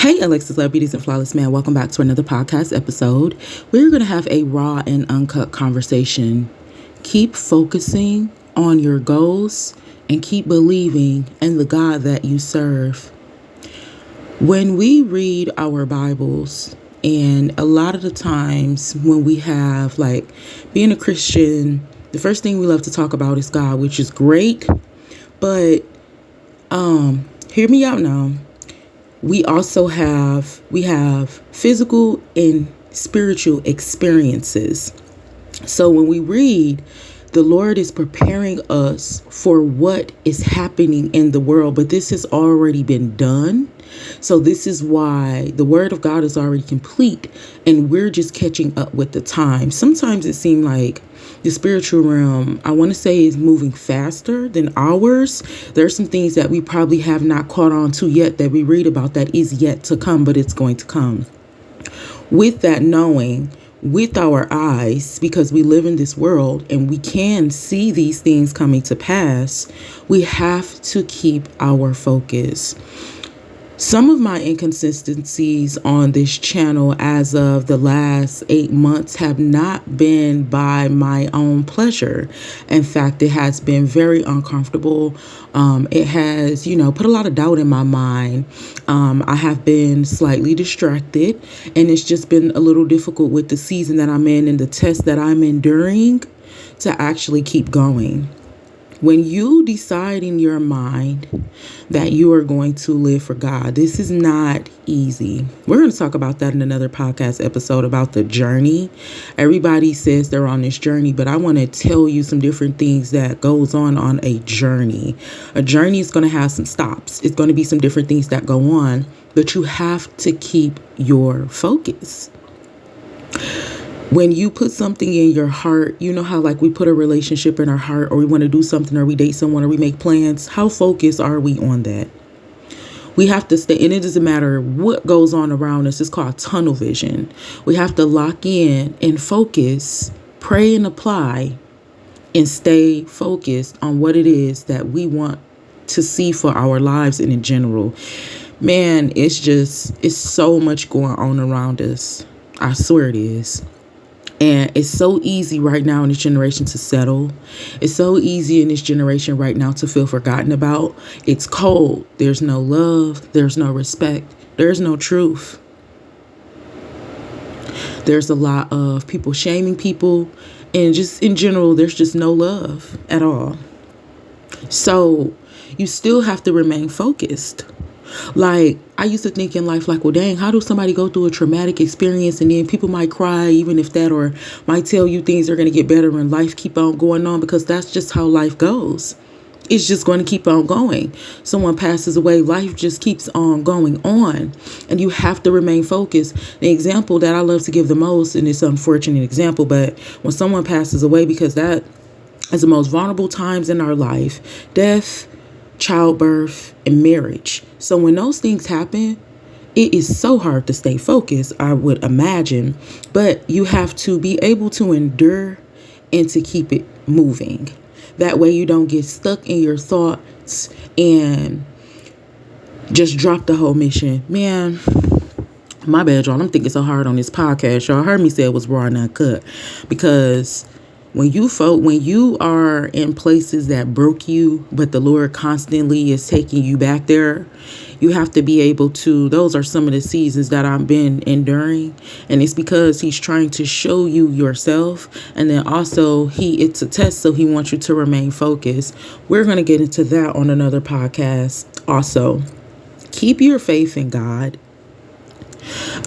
Hey, Alexus, Love Beauties and Flawless Man. Welcome back to another podcast episode. We're going to have a raw and uncut conversation. Keep focusing on your goals and keep believing in the God that you serve. When we read our Bibles, and a lot of the times when we have, being a Christian, the first thing we love to talk about is God, which is great. But hear me out now. We also have physical and spiritual experiences. So when we read, the Lord is preparing us for what is happening in the world, but this has already been done. So this is why the word of God is already complete and we're just catching up with the time. Sometimes it seems like the spiritual realm, I want to say, is moving faster than ours. There's some things that we probably have not caught on to yet that we read about that is yet to come, but it's going to come. With that knowing, with our eyes, because we live in this world and we can see these things coming to pass, we have to keep our focus. Some of my inconsistencies on this channel as of the last 8 months have not been by my own pleasure. In fact, it has been very uncomfortable. It has, put a lot of doubt in my mind. I have been slightly distracted, and it's just been a little difficult with the season that I'm in and the test that I'm enduring to actually keep going. When you decide in your mind that you are going to live for God, this is not easy. We're going to talk about that in another podcast episode about the journey. Everybody says they're on this journey, but I want to tell you some different things that goes on a journey. A journey is going to have some stops. It's going to be some different things that go on, but you have to keep your focus. When you put something in your heart, you know how we put a relationship in our heart, or we want to do something, or we date someone, or we make plans. How focused are we on that? We have to stay, and it doesn't matter what goes on around us. It's called tunnel vision. We have to lock in and focus, pray and apply, and stay focused on what it is that we want to see for our lives and in general. Man, it's so much going on around us. I swear it is. And it's so easy right now in this generation to settle. It's so easy in this generation right now to feel forgotten about. It's cold. There's no love. There's no respect. There's no truth. There's a lot of people shaming people. And just in general, there's just no love at all. So you still have to remain focused. I used to think in life, well, dang, how do somebody go through a traumatic experience and then people might cry even if that, or might tell you things are going to get better and life keep on going on, because that's just how life goes. It's just going to keep on going. Someone passes away, life just keeps on going on, and you have to remain focused. The example that I love to give the most, and it's an unfortunate example, but when someone passes away, because that is the most vulnerable times in our life, death, childbirth, and marriage. So when those things happen, it is so hard to stay focused, I would imagine. But you have to be able to endure and to keep it moving. That way you don't get stuck in your thoughts and just drop the whole mission. Man, my bad, y'all. I'm thinking so hard on this podcast. Y'all heard me say it was raw and uncut, because when you are in places that broke you, but the Lord constantly is taking you back there, you have to be able to, those are some of the seasons that I've been enduring. And it's because he's trying to show you yourself. And then also it's a test. So he wants you to remain focused. We're going to get into that on another podcast. Also, keep your faith in God.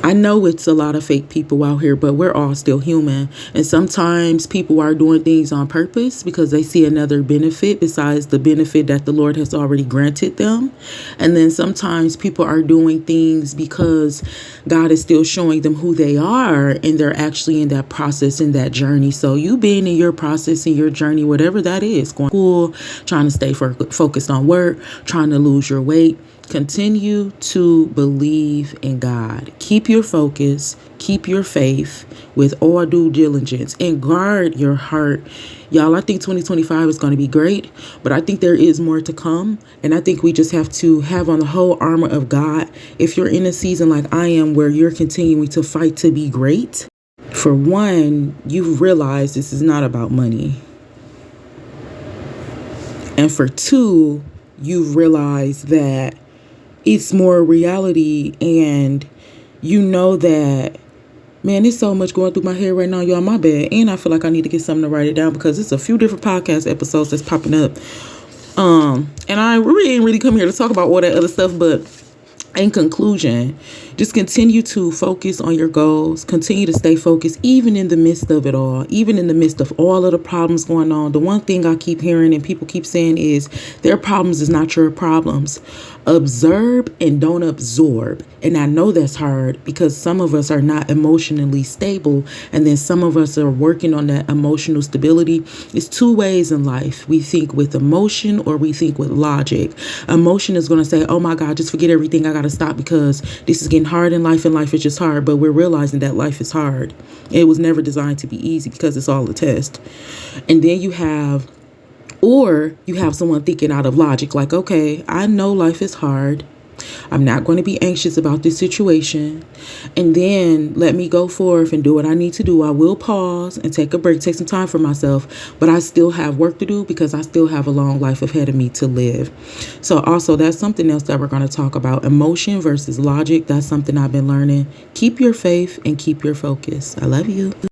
I know it's a lot of fake people out here, but we're all still human. And sometimes people are doing things on purpose because they see another benefit besides the benefit that the Lord has already granted them. And then sometimes people are doing things because God is still showing them who they are, and they're actually in that process, in that journey. So you being in your process, in your journey, whatever that is, going to school, trying to stay focused on work, trying to lose your weight, Continue to believe in God. Keep your focus, keep your faith with all due diligence, and guard your heart. Y'all, I think 2025 is going to be great, but I think there is more to come. And I think we just have to have on the whole armor of God. If you're in a season like I am where you're continuing to fight to be great, for one, you've realized this is not about money. And for two, you've realized that it's more reality, and you know that, man, there's so much going through my head right now, y'all, my bad. And I feel like I need to get something to write it down because it's a few different podcast episodes that's popping up. And I really ain't really come here to talk about all that other stuff, but in conclusion, just continue to focus on your goals. Continue to stay focused, even in the midst of it all, even in the midst of all of the problems going on. The one thing I keep hearing and people keep saying is their problems is not your problems. Observe and don't absorb. And I know that's hard because some of us are not emotionally stable. And then some of us are working on that emotional stability. It's two ways in life. We think with emotion or we think with logic. Emotion is going to say, oh my God, just forget everything. I got to stop because this is getting hard in life and life is just hard. But we're realizing that life is hard. It was never designed to be easy because it's all a test. And then you have someone thinking out of logic, like, okay, I know life is hard. I'm not going to be anxious about this situation. And then let me go forth and do what I need to do. I will pause and take a break, take some time for myself, but I still have work to do because I still have a long life ahead of me to live. So also that's something else that we're going to talk about. Emotion versus logic. That's something I've been learning. Keep your faith and keep your focus. I love you.